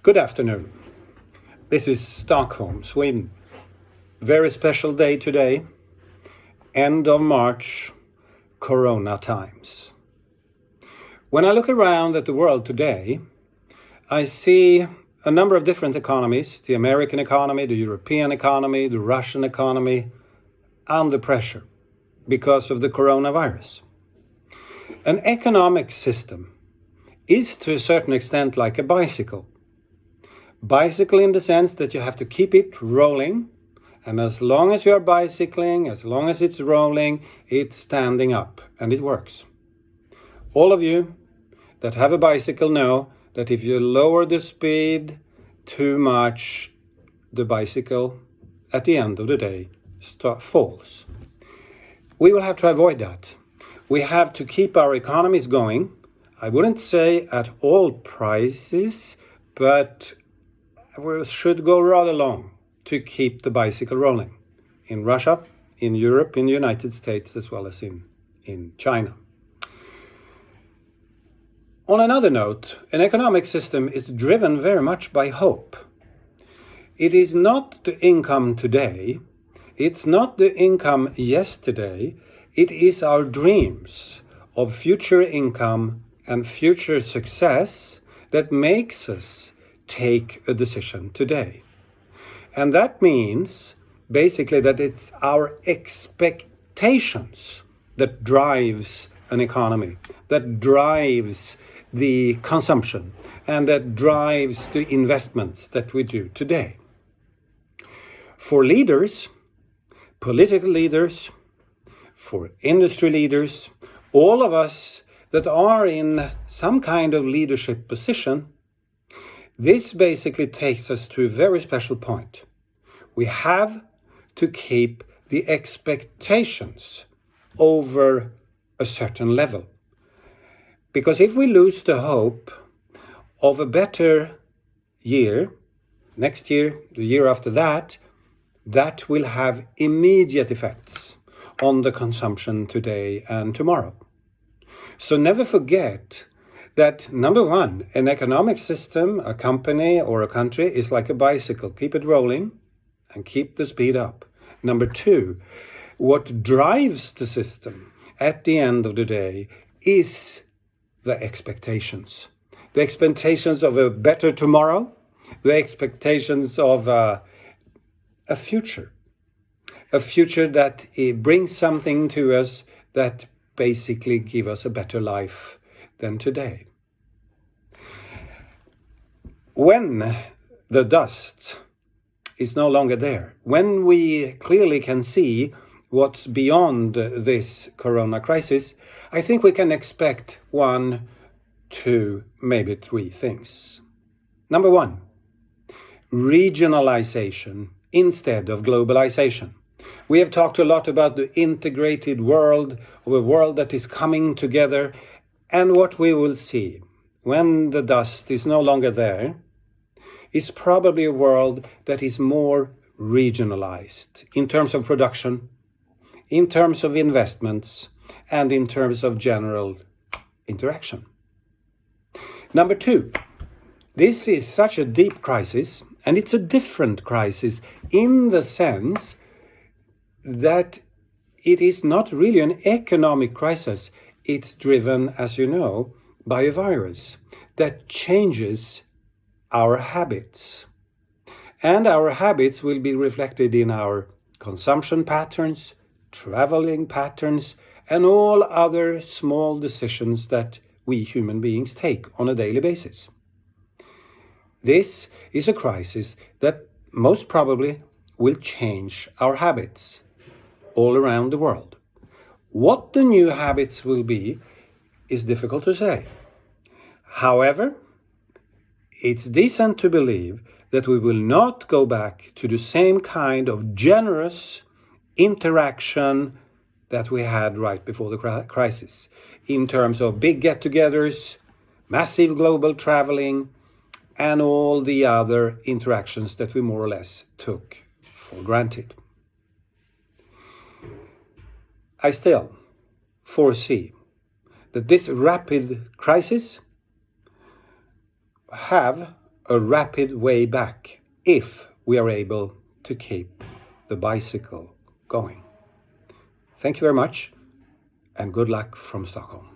Good afternoon. This is Stockholm, Sweden. Very special day today. End of March, Corona times. When I look around at the world today, I see a number of different economies, the American economy, the European economy, the Russian economy, under pressure because of the coronavirus. An economic system is to a certain extent like a bicycle. Bicycle in the sense that you have to keep it rolling, and as long as you're bicycling, as long as it's rolling, it's standing up and it works. All of you that have a bicycle know that if you lower the speed too much, the bicycle at the end of the day falls. We will have to avoid that. We have to keep our economies going. I wouldn't say at all prices, but we should go rather long to keep the bicycle rolling in Russia, in Europe, in the United States, as well as in China. On another note, an economic system is driven very much by hope. It is not the income today, it's not the income yesterday, it is our dreams of future income and future success that makes us take a decision today. And that means basically that it's our expectations that drives an economy, that drives the consumption, and that drives the investments that we do today. For leaders, political leaders, for industry leaders, all of us that are in some kind of leadership position, this basically takes us to a very special point. We have to keep the expectations over a certain level. Because if we lose the hope of a better year, next year, the year after that, that will have immediate effects on the consumption today and tomorrow. So never forget that, number one, an economic system, a company or a country is like a bicycle. Keep it rolling and keep the speed up. Number two, what drives the system at the end of the day is the expectations. The expectations of a better tomorrow, the expectations of a future that brings something to us that basically give us a better life than today. When the dust is no longer there, when we clearly can see what's beyond this corona crisis, I think we can expect 1, 2, maybe 3 things. Number one, regionalization instead of globalization. We have talked a lot about the integrated world, of a world that is coming together, and what we will see when the dust is no longer there is probably a world that is more regionalized in terms of production, in terms of investments, and in terms of general interaction. Number two, this is such a deep crisis, and it's a different crisis in the sense that it is not really an economic crisis. It's driven, as you know, by a virus that changes our habits. And our habits will be reflected in our consumption patterns, traveling patterns, and all other small decisions that we human beings take on a daily basis. This is a crisis that most probably will change our habits all around the world. What the new habits will be is difficult to say. However, it's decent to believe that we will not go back to the same kind of generous interaction that we had right before the crisis, in terms of big get-togethers, massive global traveling, and all the other interactions that we more or less took for granted. I still foresee that this rapid crisis have a rapid way back if we are able to keep the bicycle going. Thank you very much, and good luck from Stockholm.